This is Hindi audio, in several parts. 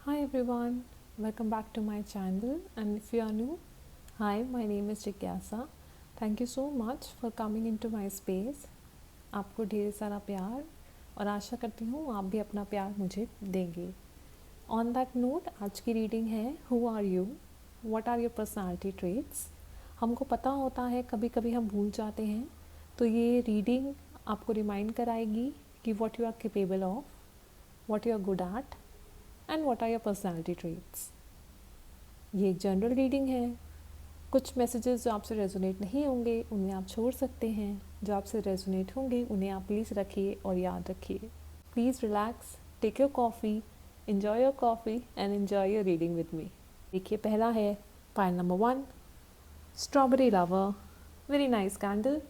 Hi everyone, welcome back to my channel, and if you are new, hi, my name is Jigyasa. Thank you so much for coming into my space. आपको ढेर सारा प्यार और आशा करती हूँ आप भी अपना प्यार मुझे देंगे. On that note, आज की रीडिंग है Who are you? What are your personality traits? हमको पता होता है कभी कभी हम भूल जाते हैं, तो ये रीडिंग आपको रिमाइंड कराएगी कि what you are capable of, what you are good at and what are your personality traits. ये एक जनरल रीडिंग है. कुछ मैसेजेस जो आपसे रेजोनेट नहीं होंगे उन्हें आप छोड़ सकते हैं, जो आपसे रेजोनेट होंगे उन्हें आप प्लीज़ रखिए और याद रखिए. Please relax, take your coffee, enjoy your coffee and enjoy your reading with me. देखिए, पहला है pile number 1, strawberry lover. Very nice candle,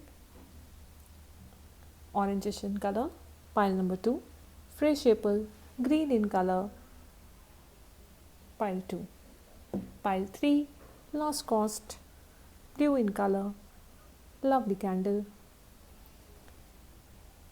orangish in colour. Pile number 2, fresh apple, green in colour. Pile 2. Pile 3, lost cost, blue in color. Lovely candle.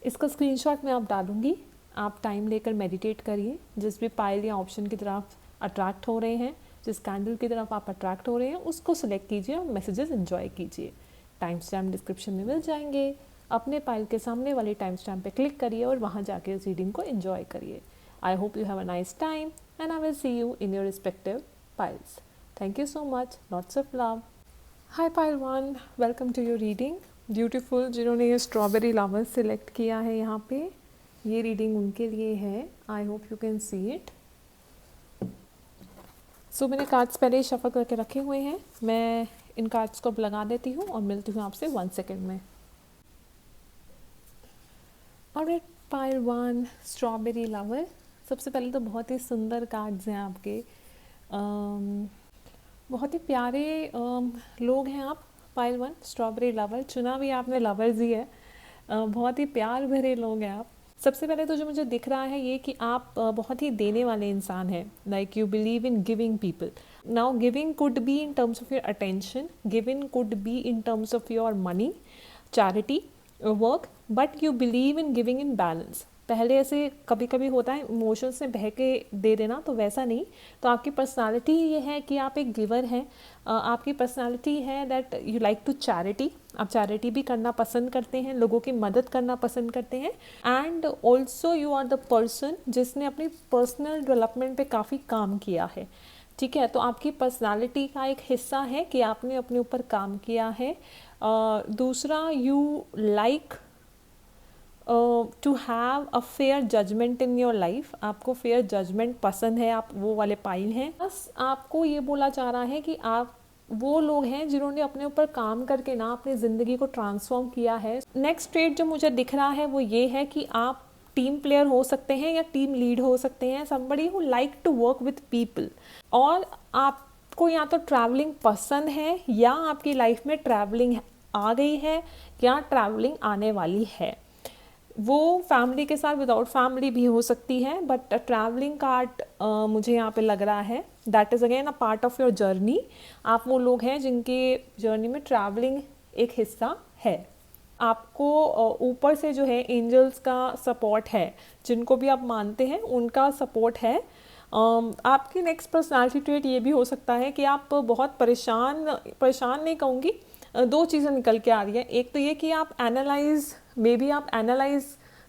इसका स्क्रीनशॉट मैं आप डालूंगी. आप टाइम लेकर मेडिटेट करिए. जिस भी पाइल या ऑप्शन की तरफ अट्रैक्ट हो रहे हैं, जिस कैंडल की तरफ आप अट्रैक्ट हो रहे हैं, उसको सिलेक्ट कीजिए और मैसेजेस एंजॉय कीजिए. टाइम स्टैम्प डिस्क्रिप्शन में मिल जाएंगे. अपने पाइल के सामने वाले टाइम स्टैम्प पे क्लिक करिए और वहाँ जाके इस रीडिंग को एंजॉय करिए. I hope you have a nice time and I will see you in your respective piles. Thank you so much. Lots of love. Hi pile 1, welcome to your reading. Beautiful, जिन्होंने ये strawberry lovers select किया है यहाँ पे, ये reading उनके लिए है. I hope you can see it. So मैंने कार्ड्स पहले ही शफल करके रखे हुए हैं. मैं इन कार्ड्स को अब लगा देती हूँ और मिलती हूँ आपसे 1 सेकेंड में. Alright, pile 1, strawberry lover. सबसे पहले तो बहुत ही सुंदर कार्ड्स हैं आपके. बहुत ही प्यारे लोग हैं आप. Pile 1, strawberry lover. चुना भी आपने लवर्स ही है. बहुत ही प्यार भरे लोग हैं आप. सबसे पहले तो जो मुझे दिख रहा है ये कि आप बहुत ही देने वाले इंसान हैं. Like you believe in giving people. Now giving could be in terms of your attention, giving could be in terms of your money, charity, work, but you believe in giving in balance. पहले ऐसे कभी कभी होता है इमोशंस से बह के दे देना, तो वैसा नहीं. तो आपकी पर्सनालिटी ये है कि आप एक गिवर हैं. आपकी पर्सनालिटी है that you like to charity. आप चैरिटी भी करना पसंद करते हैं, लोगों की मदद करना पसंद करते हैं. And also you are the person जिसने अपनी पर्सनल डेवलपमेंट पे काफ़ी काम किया है. ठीक है, तो आपकी पर्सनालिटी का एक हिस्सा है कि आपने अपने ऊपर काम किया है. दूसरा, you like to have a fair judgment in your life. आपको फेयर जजमेंट पसंद है, आप वो वाले पाइल हैं. बस आपको ये बोला जा रहा है कि आप वो लोग हैं जिन्होंने अपने ऊपर काम करके ना अपनी ज़िंदगी को ट्रांसफॉर्म किया है. नेक्स्ट ट्रेट जो मुझे दिख रहा है वो ये है कि आप टीम प्लेयर हो सकते हैं या टीम लीड हो सकते हैं. Somebody who like to work with people. और आपको या तो ट्रैवलिंग पसंद है या आपकी लाइफ में ट्रैवलिंग आ गई है या ट्रैवलिंग आने वाली है. वो फैमिली के साथ विदाउट फैमिली भी हो सकती है, बट ट्रैवलिंग कार्ड मुझे यहाँ पे लग रहा है. That is again a part of your journey. आप वो लोग हैं जिनके जर्नी में ट्रैवलिंग एक हिस्सा है. आपको ऊपर से जो है एंजल्स का सपोर्ट है. जिनको भी आप मानते हैं उनका सपोर्ट है. आपकी नेक्स्ट पर्सनालिटी ट्रेट ये भी हो सकता है कि आप बहुत परेशान नहीं कहूँगी, 2 चीज़ें निकल के आ रही हैं. एक तो ये कि आप आप एनालाइज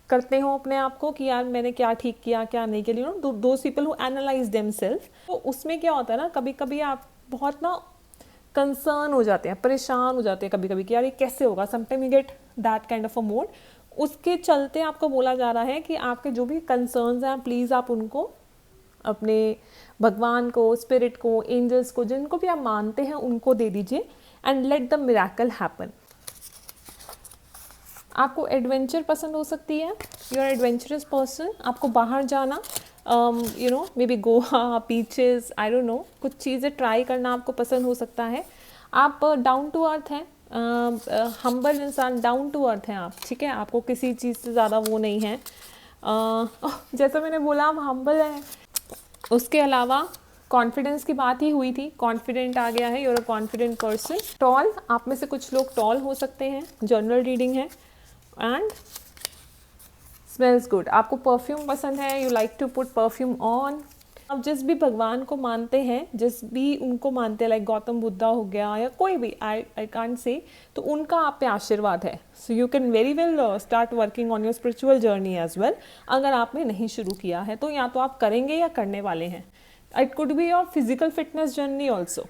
करते हो अपने आप को कि यार मैंने क्या ठीक किया क्या नहीं किया. Those people who analyse themselves. तो उसमें क्या होता है ना, कभी कभी आप बहुत ना कंसर्न हो जाते हैं, परेशान हो जाते हैं कभी कभी कि यार ये कैसे होगा. Sometime you get that kind of a mode. उसके चलते आपको बोला जा रहा है कि आपके जो भी कंसर्न्स हैं प्लीज़ आप उनको अपने भगवान को, स्पिरिट को, एंजल्स को, जिनको भी आप मानते हैं उनको दे दीजिए and let the miracle happen. आपको एडवेंचर पसंद हो सकती है. You are adventurous person. आपको बाहर जाना, you know, maybe Goa, beaches, I don't know, कुछ चीज़ें ट्राई करना आपको पसंद हो सकता है. आप डाउन टू अर्थ हैं, हम्बल इंसान, डाउन टू अर्थ हैं आप. ठीक है, आपको किसी चीज़ से ज़्यादा वो नहीं है. जैसा मैंने बोला, आप हम्बल हैं. उसके अलावा कॉन्फिडेंस की बात ही हुई थी, कॉन्फिडेंट आ गया है. You are a confident person. Tall, आप में से कुछ लोग टॉल हो सकते हैं. जनरल रीडिंग है. And smells good. आपको परफ्यूम पसंद है. You like to put perfume on. आप जिस भी भगवान को मानते हैं, जिस भी उनको मानते हैं, लाइक गौतम बुद्धा हो गया या कोई भी, आई कांट से, तो उनका आप पे आशीर्वाद है. So you can very well start working on your spiritual journey as well. अगर आपने नहीं शुरू किया है तो या तो आप करेंगे या करने वाले हैं. It could be your physical fitness journey also.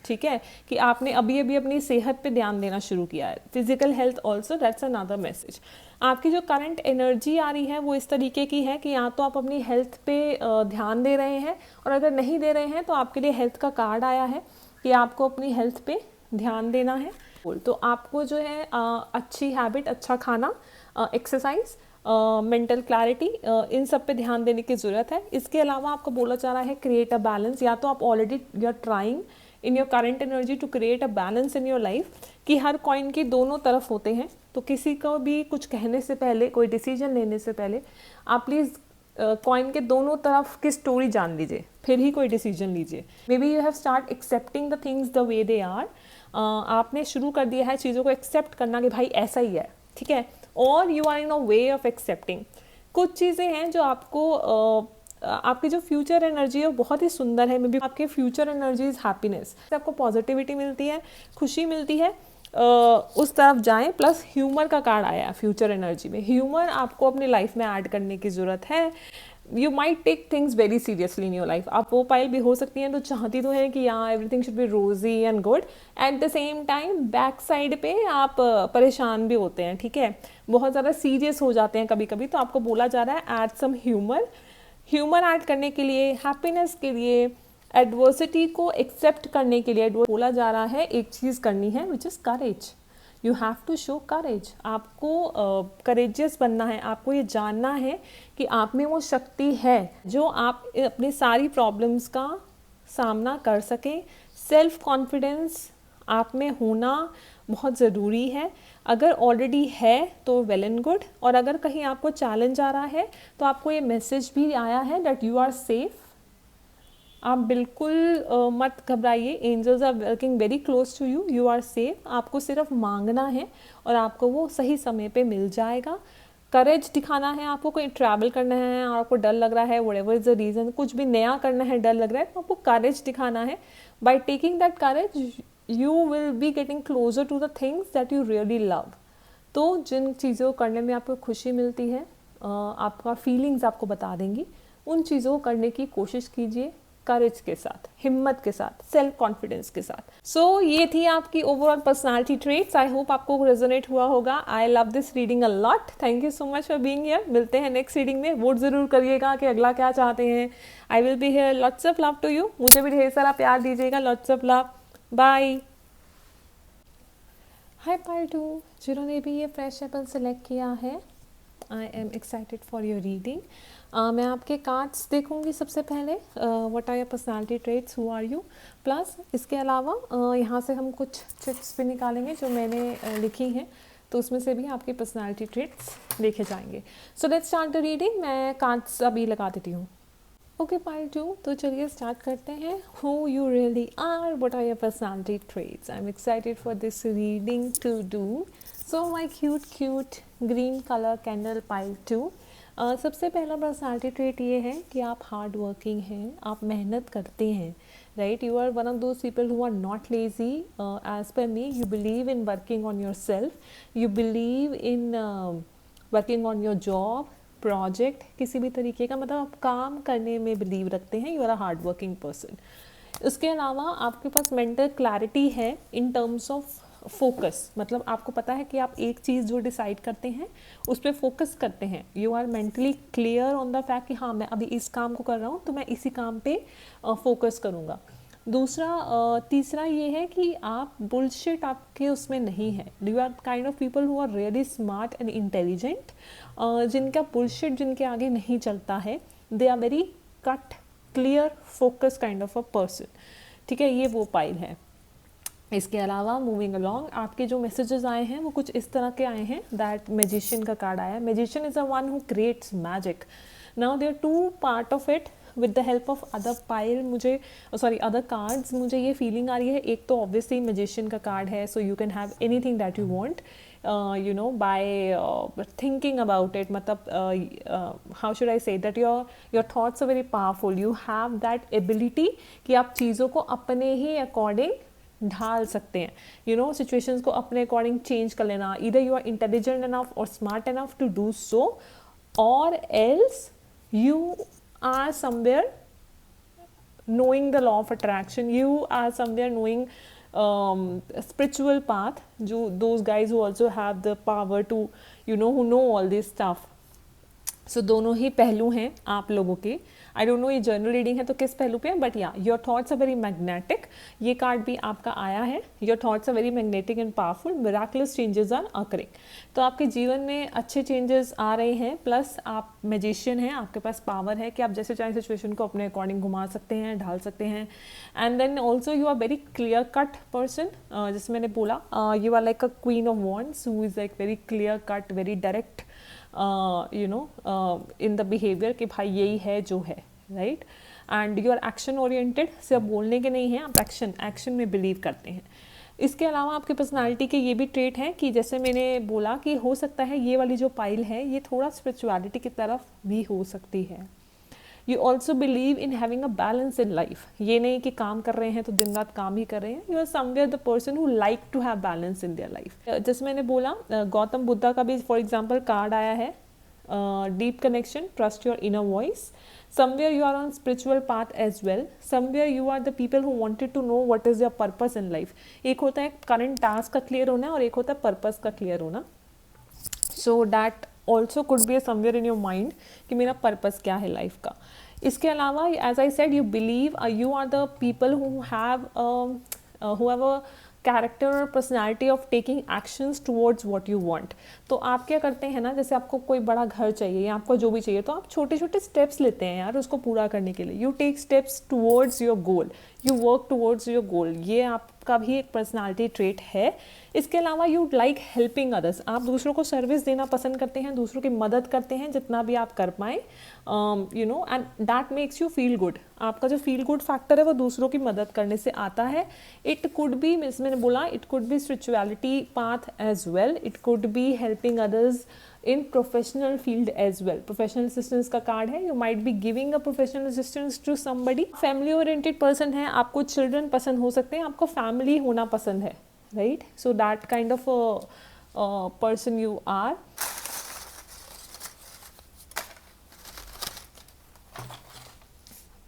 ठीक है, कि आपने अभी अभी अपनी सेहत पे ध्यान देना शुरू किया है. Physical health also, that's another message. आपकी जो करंट एनर्जी आ रही है वो इस तरीके की है कि या तो आप अपनी हेल्थ पे ध्यान दे रहे हैं, और अगर नहीं दे रहे हैं तो आपके लिए हेल्थ का कार्ड आया है कि आपको अपनी हेल्थ पे ध्यान देना है. तो आपको जो है अच्छी हैबिट, अच्छा खाना, एक्सरसाइज, मेंटल क्लैरिटी, इन सब पे ध्यान देने की ज़रूरत है. इसके अलावा आपको बोला जा रहा है क्रिएट अ बैलेंस. या तो आप already you are trying in your current energy to create a balance in your life, कि हर कॉइन के दोनों तरफ होते हैं. तो किसी को भी कुछ कहने से पहले, कोई डिसीजन लेने से पहले, आप प्लीज़ कॉइन के दोनों तरफ की स्टोरी जान लीजिए, फिर ही कोई डिसीजन लीजिए. Maybe you have start accepting the things the way they are. आपने शुरू कर दिया है चीज़ों को एक्सेप्ट करना कि भाई ऐसा ही है, ठीक है. और you are in a way of accepting. कुछ चीज़ें हैं जो आपको आपकी जो फ्यूचर एनर्जी है वो बहुत ही सुंदर है. मे बी आपके फ्यूचर एनर्जी इज़ हैप्पीनेस. आपको पॉजिटिविटी मिलती है, खुशी मिलती है, उस तरफ जाएं. प्लस ह्यूमर का कार्ड आया फ्यूचर एनर्जी में. ह्यूमर आपको अपनी लाइफ में ऐड करने की ज़रूरत है. You might take things very seriously in your life. आप वो पाइल भी हो सकती हैं तो चाहती तो है कि यहाँ एवरीथिंग शुड बी रोजी and good. Eight the same time back side पे आप परेशान भी होते हैं, ठीक है, बहुत ज़्यादा सीरियस हो जाते हैं कभी कभी. तो आपको बोला जा रहा है add some humour. Humour add करने के लिए, हैप्पीनेस के लिए, एडवर्सिटी को एक्सेप्ट करने के लिए बोला जा रहा है एक चीज़ करनी है, which is courage. You have to show courage. आपको करेजियस बनना है. आपको ये जानना है कि आप में वो शक्ति है जो आप अपनी सारी प्रॉब्लम्स का सामना कर सकें. सेल्फ कॉन्फिडेंस आप में होना बहुत ज़रूरी है. अगर ऑलरेडी है तो वेल एंड गुड. और अगर कहीं आपको चैलेंज आ रहा है तो आपको ये मैसेज भी आया है दैट यू आर सेफ. आप बिल्कुल मत घबराइए. Angels are working very close to you. You are safe. आपको सिर्फ मांगना है और आपको वो सही समय पे मिल जाएगा. करेज दिखाना है. आपको कोई ट्रैवल करना है और आपको डर लग रहा है, व्हाटएवर इज द रीज़न, कुछ भी नया करना है, डर लग रहा है, तो आपको करेज दिखाना है. By taking that courage you will be getting closer to the things that you really love. तो जिन चीज़ों को करने में आपको खुशी मिलती है, आपका फीलिंग्स आपको बता देंगी, उन चीज़ों को करने की कोशिश कीजिए करेज के साथ, हिम्मत के साथ, सेल्फ कॉन्फिडेंस के साथ. सो ये थी आपकी overall personality traits. I hope आपको रेजोनेट हुआ होगा. I love this reading a lot. Thank you so much for being here. मिलते हैं नेक्स्ट रीडिंग में. वोट ज़रूर करिएगा कि अगला क्या चाहते हैं. I will be here. Lots of love to you. मुझे भी ढेर सारा प्यार दीजिएगा. Lots of love. Bye. Hi pile 2, जिन्होंने भी ये फ्रेश एपल सेलेक्ट किया है, I am excited for your reading. मैं आपके कार्ड्स देखूंगी सबसे पहले. What are your personality traits, who are you. Plus इसके अलावा यहाँ से हम कुछ चिट्स भी निकालेंगे जो मैंने लिखी हैं, तो उसमें से भी आपकी पर्सनालिटी ट्रेट्स देखे जाएंगे. So let's start the reading. मैं कार्ड्स अभी लगा देती हूँ. ओके पाइल 2, तो चलिए स्टार्ट करते हैं. Who you really are, what are your personality traits. I am excited for this reading to do. So my cute green colour candle pile 2. सबसे पहला पर्सनालिटी ट्रेट ये है कि आप हार्ड वर्किंग हैं, आप मेहनत करते हैं, right. You are one of those people who are not lazy. As per me, you believe in working on your self. You believe in working on your job, project, किसी भी तरीके का, मतलब आप काम करने में बिलीव रखते हैं. You are a hard working person. उसके अलावा आपके पास मेंटल क्लैरिटी है इन टर्म्स ऑफ फोकस. मतलब आपको पता है कि आप एक चीज़ जो डिसाइड करते हैं उस पर फोकस करते हैं. You are mentally clear on the fact कि हाँ, मैं अभी इस काम को कर रहा हूँ तो मैं इसी काम पे फोकस करूँगा. तीसरा ये है कि आप बुलशिट आपके उसमें नहीं है. You are kind of people who are really smart and intelligent. जिनका बुलशिट जिनके आगे नहीं चलता है. They are very cut, clear, focus kind of a person. ठीक है, ये वो पाइल है. इसके अलावा मूविंग अलॉन्ग, आपके जो मैसेजेस आए हैं वो कुछ इस तरह के आए हैं. दैट मैजिशियन का कार्ड आया. Magician is a one who creates magic. Now there two part of it. With the help of other pile मुझे अदर कार्ड्स मुझे ये फीलिंग आ रही है. एक तो ऑब्वियसली मैजिशियन का कार्ड है, so you can have anything that you want. by thinking about it, मतलब how should I say that your thoughts are very powerful. You have that ability कि आप चीज़ों को अपने ही according ढाल सकते हैं, सिचुएशंस को अपने अकॉर्डिंग चेंज कर लेना. Either you are intelligent enough और smart enough to do so, और else you are somewhere knowing the law of attraction. You are somewhere knowing spiritual path. Those guys who also have the power to, who know all this stuff. So दोनों ही पहलू हैं आप लोगों के. आई डोंट नो ये जर्नल रीडिंग है तो किस पहलू पे है, बट या your thoughts are very magnetic. ये कार्ड भी आपका आया है. Your thoughts are very magnetic and powerful. Miraculous changes are occurring. तो आपके जीवन में अच्छे चेंजेस आ रहे हैं. प्लस आप मैजिशियन हैं, आपके पास पावर है कि आप जैसे चाहें सिचुएशन को अपने अकॉर्डिंग घुमा सकते हैं, ढाल सकते हैं. And then also you are very clear cut person. जैसे मैंने बोला, you are like a queen of wands who is like very clear cut, very direct in the behavior कि भाई यही है जो है, right. And you are action oriented. सिर्फ बोलने के नहीं हैं आप, एक्शन में बिलीव करते हैं. इसके अलावा आपकी पर्सनालिटी के ये भी ट्रेट हैं कि जैसे मैंने बोला कि हो सकता है ये वाली जो पाइल है ये थोड़ा स्पिरिचुअलिटी की तरफ भी हो सकती है. You also believe in having a balance in life. ये नहीं कि काम कर रहे हैं तो दिन रात काम ही कर रहे हैं. You are somewhere the person who like to have balance in their life. जैसे मैंने बोला, गौतम बुद्धा का भी फॉर एग्जाम्पल कार्ड आया है, deep connection, trust your inner voice. Somewhere you are on spiritual path as well. Somewhere you are the people who wanted to know what is your purpose in life. एक होता है करंट टास्क का क्लियर होना और एक होता है पर्पस का क्लियर होना. So that also could be somewhere in your mind कि मेरा पर्पस क्या है लाइफ का. इसके अलावा as I said, you believe you are the people who have a character और personality of taking actions towards what you want. तो आप क्या करते हैं ना, जैसे आपको कोई बड़ा घर चाहिए या आपको जो भी चाहिए तो आप छोटे छोटे स्टेप्स लेते हैं यार उसको पूरा करने के लिए. You take steps towards your goal, you work towards your goal. ये आपका भी एक पर्सनैलिटी ट्रेट है. इसके अलावा यू लाइक हेल्पिंग अदर्स. आप दूसरों को सर्विस देना पसंद करते हैं, दूसरों की मदद करते हैं जितना भी आप कर पाएँ, and that makes you feel good. आपका जो फील गुड फैक्टर है वो दूसरों की मदद करने से आता है. इट कुड बी, मैंने बोला, it could be spirituality path as well. It could be helping others in professional field as well. Professional assistance का कार्ड है. You might be giving a professional assistance to somebody. Family oriented person है, आपको चिल्ड्रन पसंद हो सकते हैं, आपको फैमिली होना पसंद है, right. So that kind of person you are.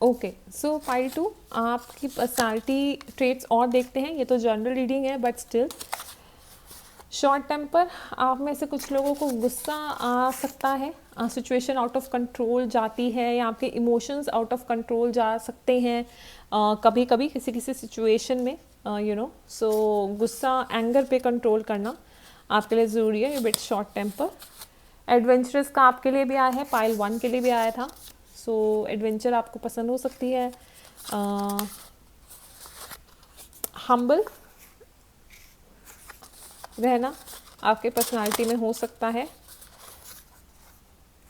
Okay, so pile 2 आपकी पर्सनालिटी ट्रेट्स और देखते हैं. ये तो जनरल रीडिंग है बट स्टिल. Short temper. आप में से कुछ लोगों को गुस्सा आ सकता है, सिचुएशन आउट ऑफ कंट्रोल जाती है या आपके इमोशंस आउट ऑफ कंट्रोल जा सकते हैं कभी कभी किसी किसी सिचुएशन में, सो गुस्सा, एंगर पे कंट्रोल करना आपके लिए ज़रूरी है. ये बिट शॉर्ट टेम्पर. एडवेंचरस का आपके लिए भी आया है, पाइल 1 के लिए भी आया था. सो एडवेंचर आपको पसंद हो सकती है. हम्बल रहना आपके पर्सनालिटी में हो सकता है.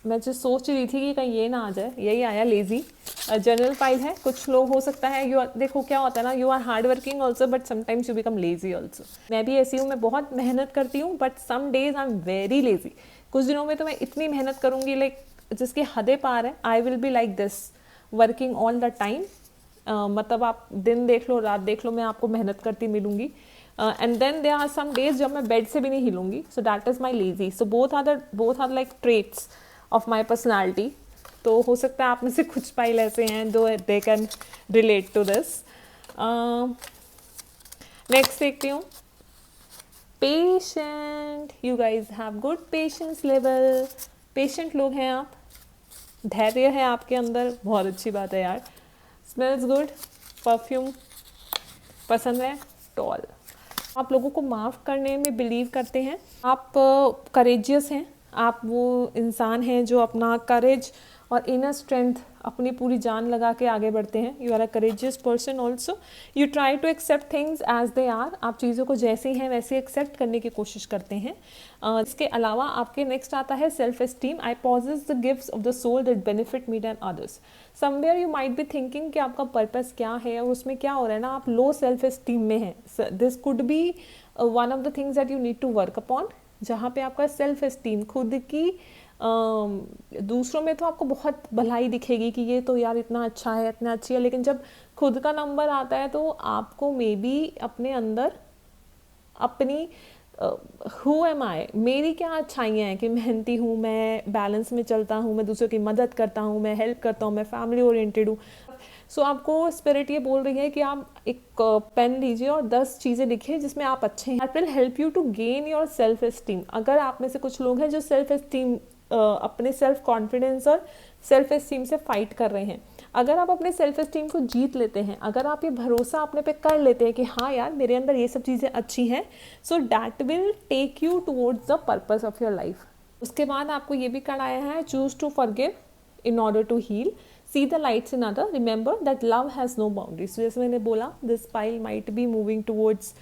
मैं जो सोच रही थी कि कहीं ये ना आ जाए, यही आया, लेज़ी. जनरल पाइल है. कुछ लोग हो सकता है देखो क्या होता है ना, you are hard working also but sometimes you become lazy also. मैं भी ऐसी हूँ, मैं बहुत मेहनत करती हूँ but some days I am very lazy. कुछ दिनों में तो मैं इतनी मेहनत करूँगी लाइक जिसकी हदें पार है. आई will be like this working all the time. मतलब आप दिन देख लो, रात देख लो, मैं आपको मेहनत करती मिलूंगी. And then there are some days जब मैं बेड से भी नहीं हिलूंगी. So that is my lazy. So both are like traits of my personality. तो हो सकता है आप में से कुछ पाइल ऐसे हैं जो they can relate to this. Next देखती हूँ. Patient. You guys have good patience level. Patient लोग हैं आप. धैर्य है आपके अंदर, बहुत अच्छी बात है यार. स्मेल्स गुड, परफ्यूम पसंद है. टॉल. आप लोगों को माफ़ करने में बिलीव करते हैं. आप करेजियस हैं. आप वो इंसान हैं जो अपना करेज और इनर स्ट्रेंथ अपनी पूरी जान लगा के आगे बढ़ते हैं. You are a courageous person also. You try to accept things as they are. आप चीज़ों को जैसे हैं वैसे एक्सेप्ट करने की कोशिश करते हैं. इसके अलावा आपके नेक्स्ट आता है self esteem. I possess the gifts of the soul that benefit me and others. Somewhere you might be thinking कि आपका पर्पस क्या है और उसमें क्या हो रहा है ना, आप लो सेल्फ एस्टीम में हैं. This could be one of the things that you need to work upon. जहाँ पे आपका सेल्फ एस्टीम, खुद की दूसरों में तो आपको बहुत भलाई दिखेगी कि ये तो यार इतना अच्छा है, इतना अच्छी है, लेकिन जब खुद का नंबर आता है तो आपको मे बी अपने अंदर अपनी हु एम आई, मेरी क्या अच्छाइयाँ हैं कि मेहनती हूँ, मैं बैलेंस में चलता हूँ, मैं दूसरों की मदद करता हूँ, मैं हेल्प करता हूँ, मैं फैमिली ओरिएंटेड हूँ। सो आपको स्पिरिट ये बोल रही है कि आप एक पेन लीजिए और 10 चीज़ें लिखिए जिसमें आप अच्छे हैं। That will help you to gain your self esteem. अगर आप में से कुछ लोग हैं जो सेल्फ एस्टीम, अपने सेल्फ कॉन्फिडेंस और सेल्फ एस्टीम से फाइट कर रहे हैं, अगर आप अपने सेल्फ एस्टीम को जीत लेते हैं, अगर आप ये भरोसा अपने पे कर लेते हैं कि हाँ यार मेरे अंदर ये सब चीज़ें अच्छी हैं, so that will take you towards the purpose of your life. उसके बाद आपको ये भी कराया है, choose to forgive in order to heal, see the lights in other, remember that love has no boundaries. जैसे मैंने बोला, this pile might be moving towards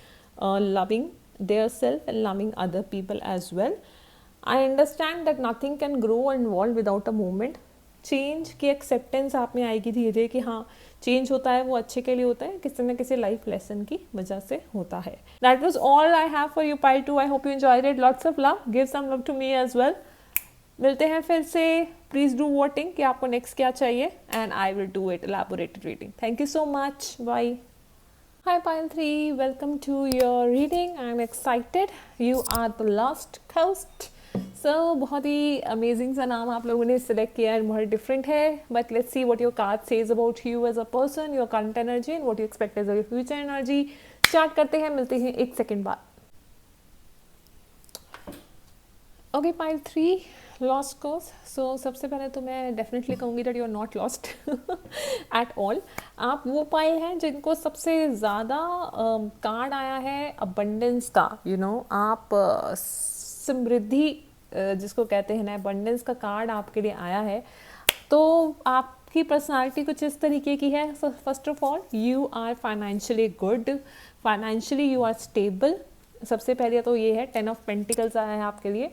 loving their self and loving other people as well. I understand that nothing can grow and evolve without a movement. Change की एक्सेप्टेंस आप में आएगी धीरे धीरे कि हाँ चेंज होता है, वो अच्छे के लिए होता है, किसी न किसी लाइफ लेसन की वजह से होता है। That was all I have for you pile 2। I hope you enjoyed it. Lots of love, give some love to me as well. मिलते हैं फिर से। प्लीज डू वोटिंग कि आपको नेक्स्ट क्या चाहिए and I will do it elaborated reading. Thank you so much, bye. Hi Pile 3, welcome to your reading. I am excited. You are the lost coast. So बहुत ही अमेजिंग सा नाम आप लोगों ने सिलेक्ट किया है, बहुत डिफरेंट है, but let's see what your card says about you as a person, your current energy and what you expect as your future energy. Start करते हैं, मिलते हैं 1 सेकेंड बाद। Okay Pile 3, lost course. So सबसे पहले तो मैं डेफिनेटली कहूँगी that you are not lost at all. आप वो पाइल हैं जिनको सबसे ज़्यादा कार्ड आया है अबंडेंस का, आप समृद्धि जिसको कहते हैं ना, अबंडेंस का कार्ड आपके लिए आया है। तो आपकी पर्सनालिटी कुछ इस तरीके की है। First of all, you are financially good, financially you are stable. सबसे पहले तो ये है, 10 ऑफ पेंटिकल्स आया है आपके लिए।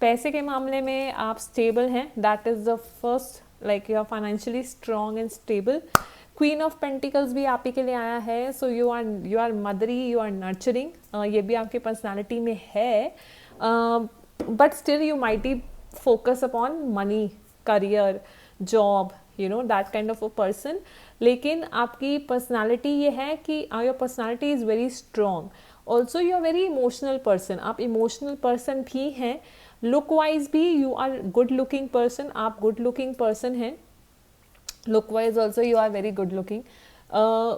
पैसे के मामले में आप स्टेबल हैं, that is the first, like you are financially strong and stable. Queen of pentacles भी आप ही के लिए आया है। So you are motherly, you are nurturing, ये भी आपकी पर्सनालिटी में है। But still you might be focus upon money, career, job, that kind of a person. लेकिन आपकी पर्सनालिटी ये है कि your personality is very strong. Also you are very emotional person, आप इमोशनल पर्सन भी हैं। लुक वाइज भी you are good looking person, आप गुड लुकिंग पर्सन हैं। Look wise also you are very good looking.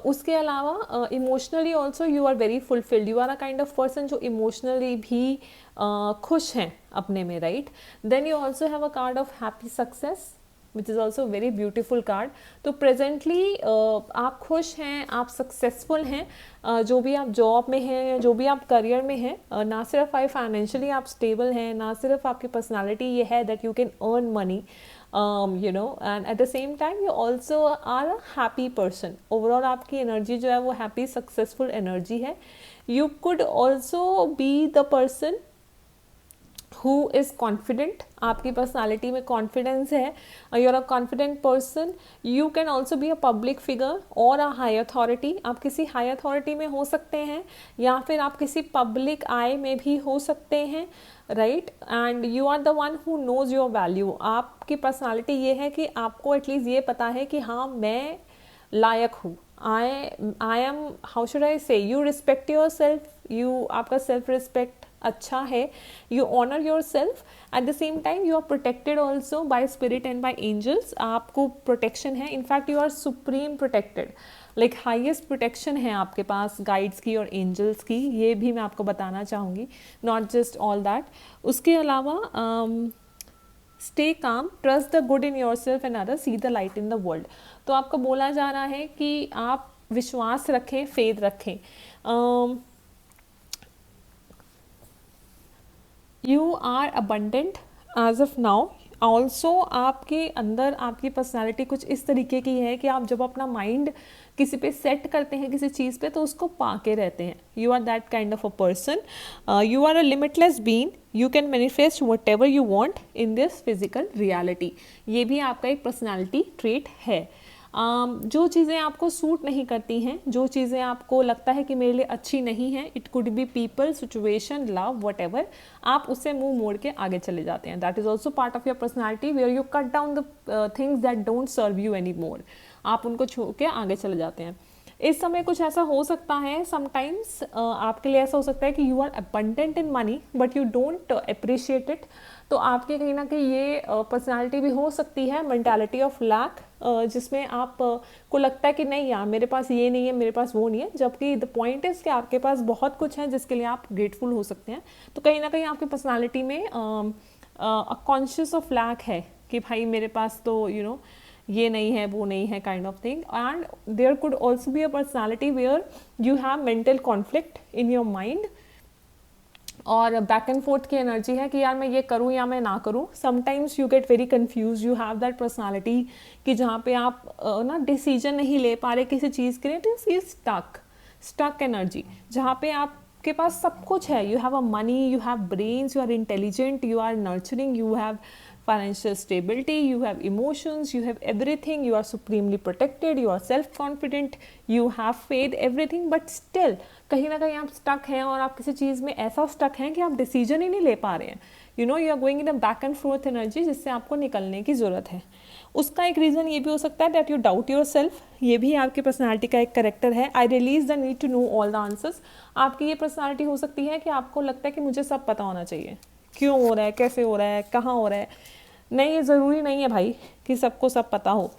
उसके अलावा emotionally also you are very fulfilled, you are a kind of person जो इमोशनली भी खुश हैं अपने में, right. Then you also have a card of happy success which is also very beautiful card. तो प्रेजेंटली आप खुश हैं, आप सक्सेसफुल हैं, जो भी आप जॉब में हैं, जो भी आप करियर में हैं। ना सिर्फ फाइनेंशियली आप स्टेबल हैं, ना सिर्फ आपकी पर्सनालिटी ये है that you can earn money, and at the same time you also are a happy person. Overall आपकी एनर्जी जो है वो हैप्पी सक्सेसफुल एनर्जी है। You could also be the person who is confident, आपकी पर्सनालिटी में कॉन्फिडेंस है, you are a confident person. You can also be a public figure और अ हाई अथॉरिटी, आप किसी हाई अथॉरिटी में हो सकते हैं या फिर आप किसी पब्लिक आई में भी हो सकते हैं, right. And you are the one who knows your value, आपकी पर्सनालिटी ये है कि आपको एटलीस्ट ये पता है कि हाँ मैं लायक हूँ। I am, how should I say, you respect yourself, आपका सेल्फ रिस्पेक्ट अच्छा है। You honour yourself, at the same time you are protected also by spirit and by angels, आपको प्रोटेक्शन है। In fact you are supreme protected, like highest protection है आपके पास गाइड्स की और एंजल्स की, ये भी मैं आपको बताना चाहूँगी, नॉट जस्ट ऑल दैट। उसके अलावा stay calm, trust the good in your self and other, see the light in the world. तो आपको बोला जा रहा है कि आप विश्वास रखें, फेथ रखें। You are abundant as of now. Also आपके अंदर आपकी पर्सनालिटी कुछ इस तरीके की है कि आप जब अपना माइंड किसी पे सेट करते हैं किसी चीज़ पे तो उसको पाके रहते हैं। You are that kind of a person. You are a limitless being, you can manifest whatever you want in this physical reality. ये भी आपका एक पर्सनैलिटी ट्रेट है। जो चीज़ें आपको सूट नहीं करती हैं, जो चीज़ें आपको लगता है कि मेरे लिए अच्छी नहीं है, it could be people, situation, love, whatever, आप उससे मुंह मोड़ के आगे चले जाते हैं. That is also part of your personality where you cut down the things that don't serve you anymore. आप उनको छोड़ के आगे चले जाते हैं. इस समय कुछ ऐसा हो सकता है समटाइम्स, आपके लिए ऐसा हो सकता है कि you are abundant in money but you don't appreciate it. तो आपके कहीं ना कहीं ये पर्सनालिटी भी हो सकती है, मेंटालिटी ऑफ लैक, जिसमें आप को लगता है कि नहीं यार मेरे पास ये नहीं है, मेरे पास वो नहीं है, जबकि द पॉइंट इज़ कि आपके पास बहुत कुछ है जिसके लिए आप ग्रेटफुल हो सकते हैं. तो कहीं ना कहीं आपकी पर्सनालिटी में कॉन्शियस ऑफ लैक है कि भाई मेरे पास तो ये नहीं है, वो नहीं है, kind of thing. And there could also be a personality where you have mental conflict in your mind, और बैक एंड फोर्थ की एनर्जी है कि यार मैं ये करूँ या मैं ना करूँ. Sometimes you get very confuse, you have that personality कि जहाँ पे आप ना डिसीजन नहीं ले पा रहे किसी चीज़ के लिए. दिस इज स्टक एनर्जी, जहाँ पे आपके पास सब कुछ है. You have a money, you have brains, you are intelligent, you are nurturing, you have financial stability, you have emotions, you have everything, you are supremely protected, you are self confident, you have faith, everything, but still कहीं ना कहीं आप स्टक हैं, और आप किसी चीज़ में ऐसा स्टक हैं कि आप डिसीजन ही नहीं ले पा रहे हैं. You are going in a back and forth energy, जिससे आपको निकलने की ज़रूरत है. उसका एक रीज़न ये भी हो सकता है that you doubt yourself. ये भी आपकी पर्सनैलिटी का एक करेक्टर है. I release the need to know all the answers. आपकी ये पर्सनैलिटी हो सकती है कि आपको लगता है कि मुझे सब पता होना चाहिए, क्यों हो रहा है, कैसे हो रहा है, कहाँ हो रहा है. नहीं, ये ज़रूरी नहीं है भाई कि सबको सब पता हो.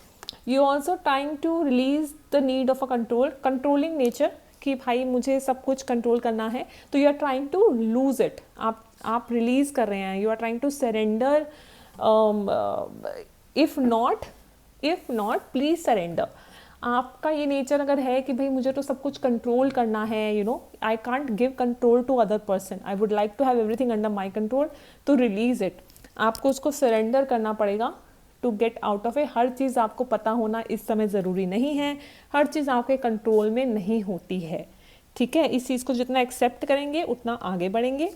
You also trying to release the need of a controlling nature, कि भाई मुझे सब कुछ कंट्रोल करना है. तो you are trying to lose it. आप रिलीज कर रहे हैं. You are trying to surrender. If not please surrender. आपका ये नेचर अगर है कि भाई मुझे तो सब कुछ कंट्रोल करना है, I can't give control to other person, I would like to have everything under my control, तो रिलीज इट. आपको उसको सरेंडर करना पड़ेगा to get out of a. हर चीज़ आपको पता होना इस समय ज़रूरी नहीं है. हर चीज़ आपके कंट्रोल में नहीं होती है. ठीक है, इस चीज़ को जितना एक्सेप्ट करेंगे उतना आगे बढ़ेंगे.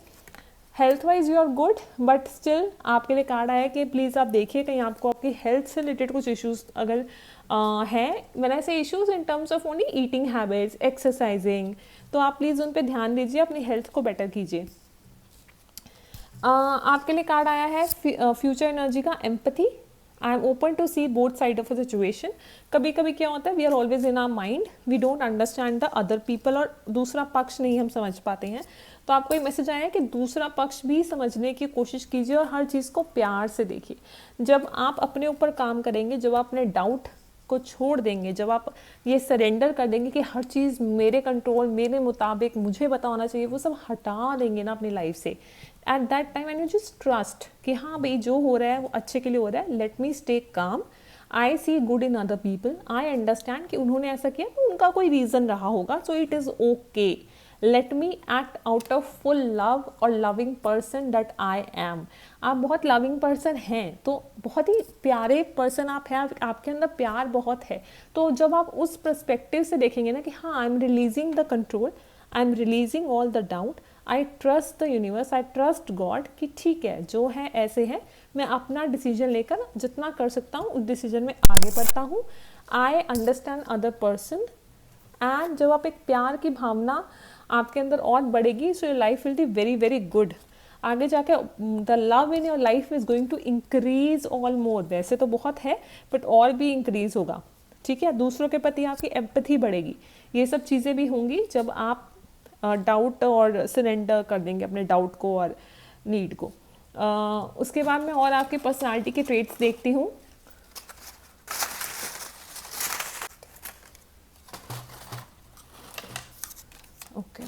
Health wise you are good, but still आपके लिए कार्ड आया कि प्लीज़ आप देखिए कहीं आपको आपकी हेल्थ से रिलेटेड कुछ इश्यूज अगर हैं. मैंने ऐसे issues in terms of only eating habits, exercising, तो आप प्लीज़ उन पर ध्यान दीजिए, अपनी हेल्थ को बेटर कीजिए. आपके लिए कार्ड आया है फ्यूचर एनर्जी का empathy. I am open to see both side of a situation. कभी कभी क्या होता है, we are always in our mind, we don't understand the other people, और दूसरा पक्ष नहीं हम समझ पाते हैं. तो आपको एक मैसेज आया है कि दूसरा पक्ष भी समझने की कोशिश कीजिए और हर चीज़ को प्यार से देखिए. जब आप अपने ऊपर काम करेंगे, जब आप अपने डाउट को छोड़ देंगे, जब आप ये सरेंडर कर देंगे कि हर चीज़ मेरे कंट्रोल, मेरे मुताबिक मुझे पता होना चाहिए, वो सब हटा देंगे ना अपनी लाइफ से. At that time and you just trust कि हाँ भाई जो हो रहा है वो अच्छे के लिए हो रहा है. Late me stay calm. I see good in other people. I understand कि उन्होंने ऐसा किया तो उनका कोई रीज़न रहा होगा, so it is okay. Let me act out of full love और loving person that I am. आप बहुत लविंग पर्सन हैं, तो बहुत ही प्यारे पर्सन आप हैं, आपके अंदर प्यार बहुत है. तो जब आप उस पर्सपेक्टिव से देखेंगे ना कि हाँ I am releasing the control, I am releasing all the doubt, I trust the universe, I trust God कि ठीक है जो है ऐसे है, मैं अपना डिसीजन लेकर जितना कर सकता हूँ उस डिसीजन में आगे बढ़ता हूँ. I understand other person. And जब आप एक प्यार की भावना आपके अंदर और बढ़ेगी, so your life will be very very good. आगे जाके the love in your life is going to increase all more. वैसे तो बहुत है बट और भी इंक्रीज होगा. ठीक है, दूसरों के प्रति आपकी एम्पैथी बढ़ेगी. ये सब चीज़ें भी होंगी जब आप डाउट और सरेंडर कर देंगे अपने डाउट को और नीड को. उसके बाद मैं और आपकी पर्सनालिटी के ट्रेट्स देखती हूँ. Okay,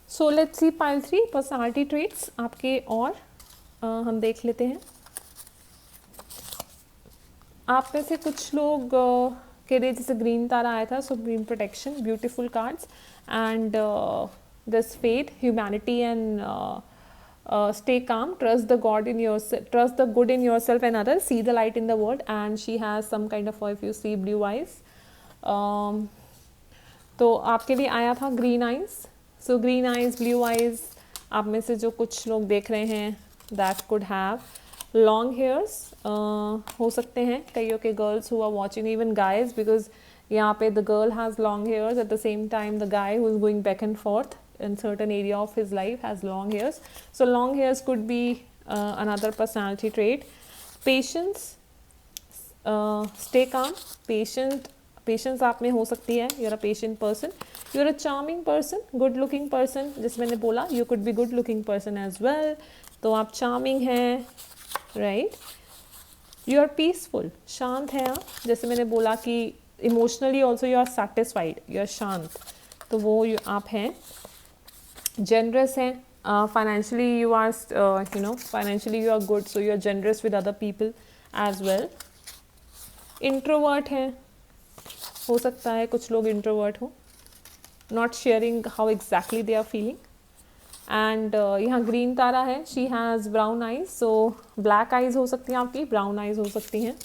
so let's see pile 3 personality traits आपके, और हम देख लेते हैं. आप में से कुछ लोग के लिए जैसे ग्रीन तारा आया था, so green protection, beautiful cards, and this faith, humanity, and stay calm, trust the god in yourself, trust the good in yourself and others, see the light in the world. And she has some kind of, if you see, blue eyes. तो आपके लिए आया था green eyes. So green eyes, blue eyes, आप में से जो कुछ लोग देख रहे हैं, that could have long hairs हो सकते हैं कईयों के girls who are watching, even guys, because यहाँ पे the girl has long hairs at the same time the guy who is going back and forth in certain area of his life has long hairs. So long hairs could be another personality trait. Patience, stay calm, patience आप में हो सकती है. You're a patient person. You're a charming person, good looking person. जैसे मैंने बोला, you could be good looking person as well. तो आप charming हैं, right? You are peaceful, शांत हैं आप. जैसे मैंने बोला कि emotionally also you are satisfied, you are शांत, तो वो आप हैं. Generous हैं, financially you are financially you are good, so you are generous with other people as well. Introvert हैं, हो सकता है कुछ लोग introvert हो, not sharing how exactly they are feeling. And यहाँ ग्रीन तारा है, she has brown eyes, so black eyes हो सकती हैं आपकी, brown eyes हो सकती हैं.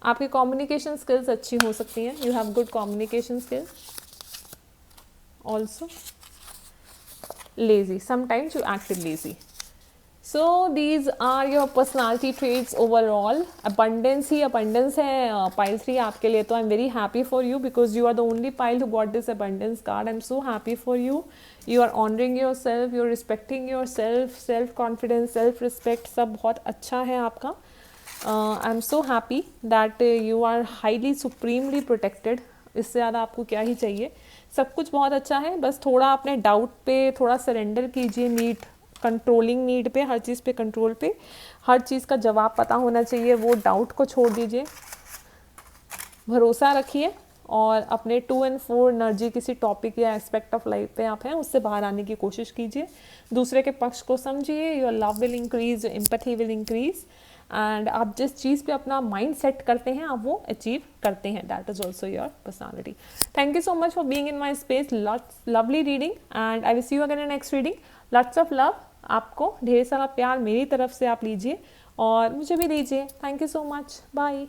आपकी कम्युनिकेशन स्किल्स अच्छी हो सकती हैं, you have good communication skills. Also lazy, sometimes you act lazy. So these are your personality traits overall. Abundance ही अबंडेंस है पाइल 3 आपके लिए, तो I am very happy for you because you are the only pile who got this abundance card. I am so happy for you. You are honouring yourself, you are respecting yourself, self confidence, self respect, सब बहुत अच्छा है आपका. I am so happy that you are highly supremely protected. इससे ज़्यादा आपको क्या ही चाहिए. सब कुछ बहुत अच्छा है, बस थोड़ा अपने डाउट पे थोड़ा सरेंडर कीजिए. नीड, कंट्रोलिंग नीड पे, हर चीज़ पे कंट्रोल पे, हर चीज़ का जवाब पता होना चाहिए, वो डाउट को छोड़ दीजिए. भरोसा रखिए और अपने 2 and 4 एनर्जी किसी टॉपिक या एस्पेक्ट ऑफ लाइफ पे आप हैं उससे बाहर आने की कोशिश कीजिए. दूसरे के पक्ष को समझिए. Your love will increase, your empathy will increase. And आप जिस चीज़ पे अपना माइंड सेट करते हैं आप वो अचीव करते हैं. That is also your personality. Thank you so much for being in my space. Lovely reading and I will see you again in next reading. Lots of love. आपको ढेर सारा प्यार मेरी तरफ से आप लीजिए और मुझे भी दीजिए. Thank you so much. Bye.